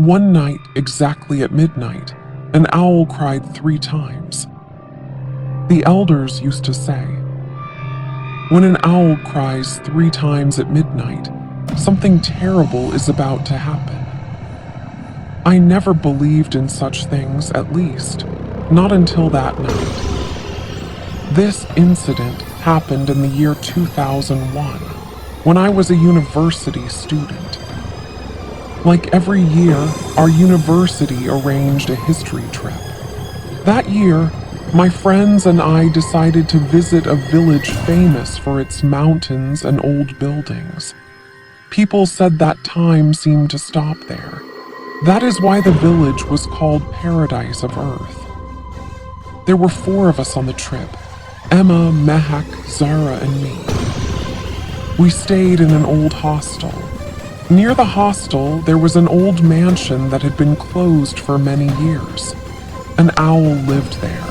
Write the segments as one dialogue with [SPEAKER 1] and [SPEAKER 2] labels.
[SPEAKER 1] One night, exactly at midnight, an owl cried 3 times. The elders used to say, when an owl cries 3 times at midnight, something terrible is about to happen. I never believed in such things, at least, not until that night. This incident happened in the year 2001, when I was a university student. Like every year, our university arranged a history trip. That year, my friends and I decided to visit a village famous for its mountains and old buildings. People said that time seemed to stop there. That is why the village was called Paradise of Earth. There were 4 of us on the trip: Emma, Mehak, Zara, and me. We stayed in an old hostel. Near the hostel, there was an old mansion that had been closed for many years. An owl lived there.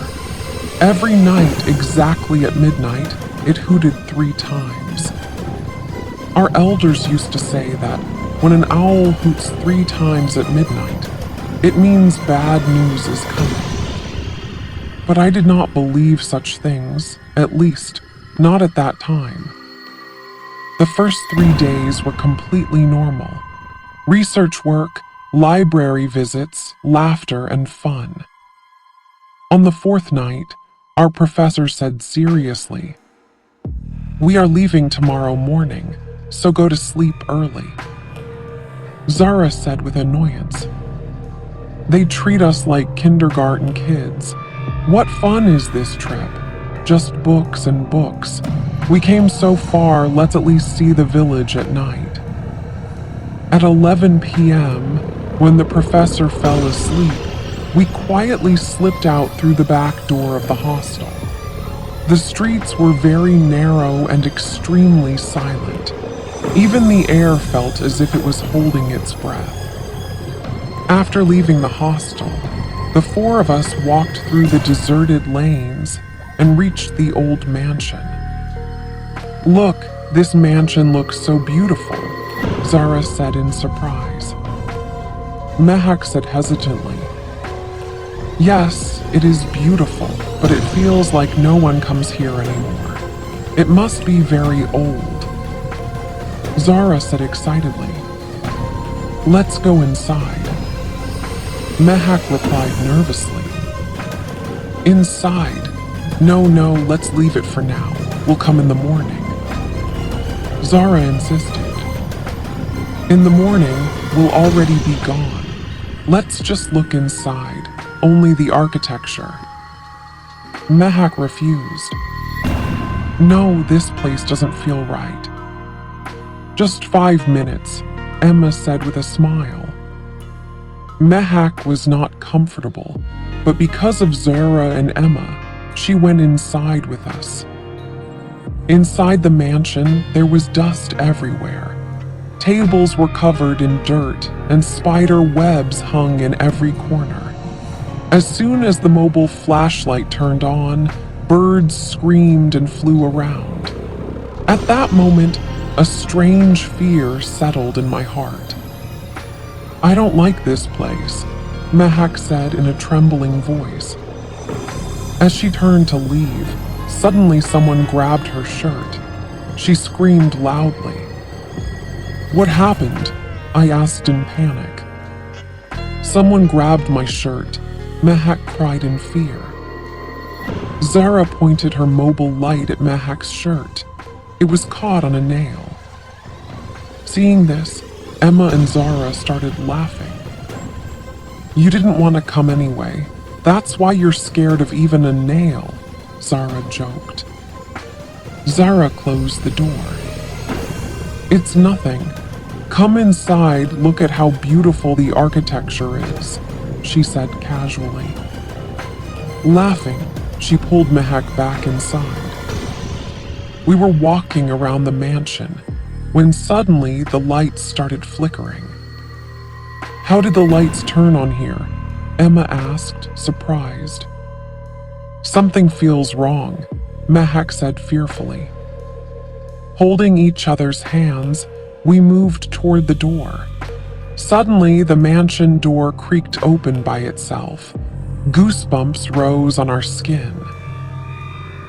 [SPEAKER 1] Every night, exactly at midnight, it hooted 3 times. Our elders used to say that when an owl hoots 3 times at midnight, it means bad news is coming. But I did not believe such things, at least, not at that time. The first 3 days were completely normal. Research work, library visits, laughter, and fun. On the 4th night, our professor said seriously, "We are leaving tomorrow morning, so go to sleep early." Zara said with annoyance, "They treat us like kindergarten kids. What fun is this trip? Just books and books. We came so far, let's at least see the village at night." At 11 p.m., when the professor fell asleep, we quietly slipped out through the back door of the hostel. The streets were very narrow and extremely silent. Even the air felt as if it was holding its breath. After leaving the hostel, the 4 of us walked through the deserted lanes and reached the old mansion. "Look, this mansion looks so beautiful," Zara said in surprise. Mehak said hesitantly, "Yes, it is beautiful, but it feels like no one comes here anymore. It must be very old." Zara said excitedly, "Let's go inside." Mehak replied nervously, "Inside? No, let's leave it for now. We'll come in the morning." Zara insisted, "In the morning, we'll already be gone. Let's just look inside, only the architecture." Mehak refused. "No, this place doesn't feel right." "Just 5 minutes," Emma said with a smile. Mehak was not comfortable, but because of Zara and Emma, she went inside with us. Inside the mansion, there was dust everywhere. Tables were covered in dirt, and spider webs hung in every corner. As soon as the mobile flashlight turned on, birds screamed and flew around. At that moment, a strange fear settled in my heart. "I don't like this place," Mehak said in a trembling voice. As she turned to leave, suddenly someone grabbed her shirt. She screamed loudly. "What happened?" I asked in panic. "Someone grabbed my shirt," Mehak cried in fear. Zara pointed her mobile light at Mehak's shirt. It was caught on a nail. Seeing this, Emma and Zara started laughing. "You didn't want to come anyway. That's why you're scared of even a nail," Zara joked. Zara closed the door. "It's nothing. Come inside, look at how beautiful the architecture is," she said casually. Laughing, she pulled Mehak back inside. We were walking around the mansion when suddenly the lights started flickering. "How did the lights turn on here?" Emma asked, surprised. "Something feels wrong," Mehak said fearfully. Holding each other's hands, we moved toward the door. Suddenly, the mansion door creaked open by itself. Goosebumps rose on our skin.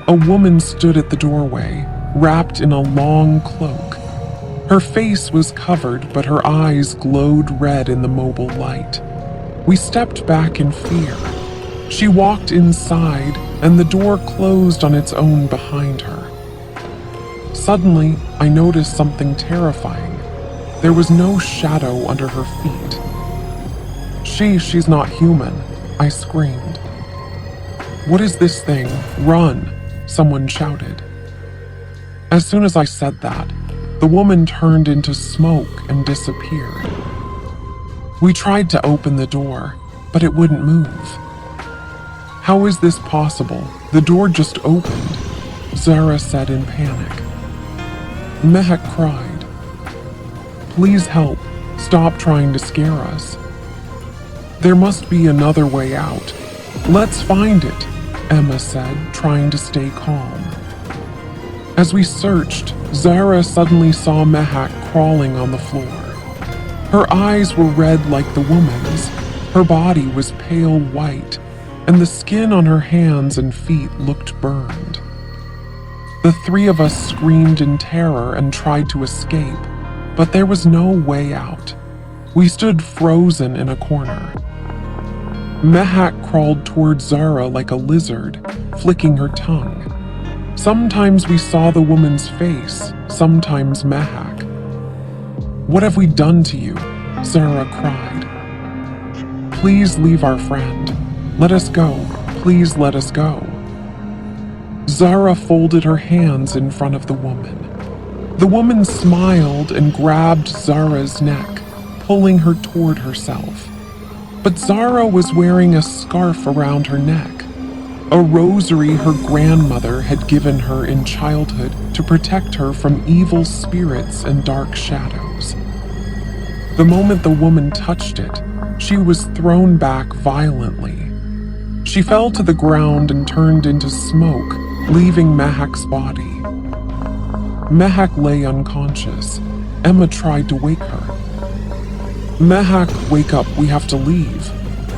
[SPEAKER 1] A woman stood at the doorway, wrapped in a long cloak. Her face was covered, but her eyes glowed red in the mobile light. We stepped back in fear. She walked inside, and the door closed on its own behind her. Suddenly, I noticed something terrifying. There was no shadow under her feet. She's not human, I screamed. What is this thing? Run, someone shouted. As soon as I said that, the woman turned into smoke and disappeared. We tried to open the door, but it wouldn't move. How is this possible? The door just opened, Zara said in panic. Mehak cried. Please help. Stop trying to scare us. There must be another way out. Let's find it, Emma said, trying to stay calm. As we searched, Zara suddenly saw Mehak crawling on the floor. Her eyes were red like the woman's, her body was pale white, and the skin on her hands and feet looked burned. The three of us screamed in terror and tried to escape, but there was no way out. We stood frozen in a corner. Mehak crawled toward Zara like a lizard, flicking her tongue. Sometimes we saw the woman's face, sometimes Mehak. What have we done to you? Zara cried. Please leave our friend. Let us go. Please let us go. Zara folded her hands in front of the woman. The woman smiled and grabbed Zara's neck, pulling her toward herself. But Zara was wearing a scarf around her neck, a rosary her grandmother had given her in childhood to protect her from evil spirits and dark shadows. The moment the woman touched it, she was thrown back violently. She fell to the ground and turned into smoke, leaving Mehak's body. Mehak lay unconscious. Emma tried to wake her. Mehak, wake up, we have to leave,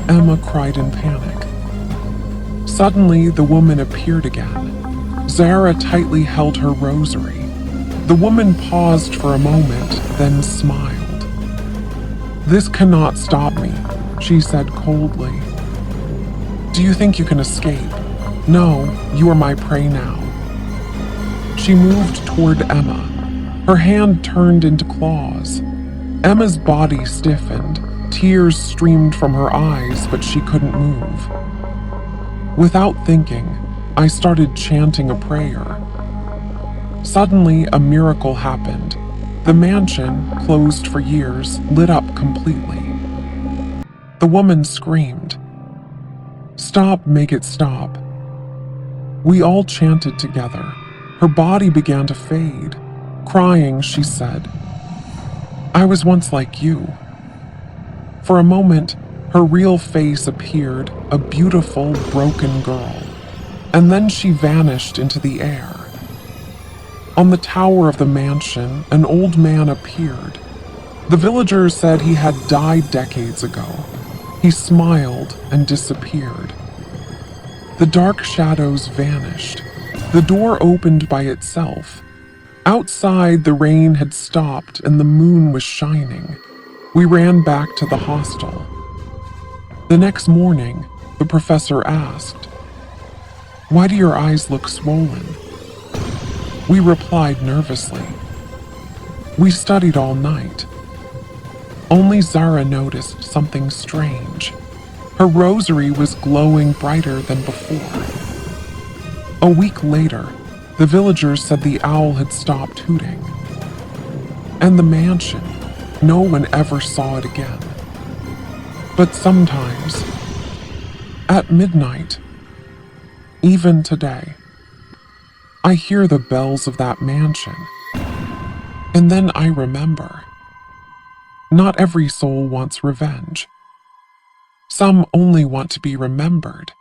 [SPEAKER 1] Emma cried in panic. Suddenly, the woman appeared again. Zara tightly held her rosary. The woman paused for a moment, then smiled. This cannot stop me, she said coldly. Do you think you can escape? No, you are my prey now. She moved toward Emma. Her hand turned into claws. Emma's body stiffened. Tears streamed from her eyes, but she couldn't move. Without thinking, I started chanting a prayer. Suddenly, a miracle happened. The mansion, closed for years, lit up completely. The woman screamed. Stop, make it stop. We all chanted together. Her body began to fade. Crying, she said, I was once like you. For a moment, her real face appeared, a beautiful, broken girl. And then she vanished into the air. On the tower of the mansion, an old man appeared. The villagers said he had died decades ago. He smiled and disappeared. The dark shadows vanished. The door opened by itself. Outside, the rain had stopped and the moon was shining. We ran back to the hostel. The next morning, the professor asked, Why do your eyes look swollen? We replied nervously, We studied all night. Only Zara noticed something strange. Her rosary was glowing brighter than before. A week later, the villagers said the owl had stopped hooting. And the mansion, no one ever saw it again. But sometimes, at midnight, even today, I hear the bells of that mansion. And then I remember. Not every soul wants revenge. Some only want to be remembered.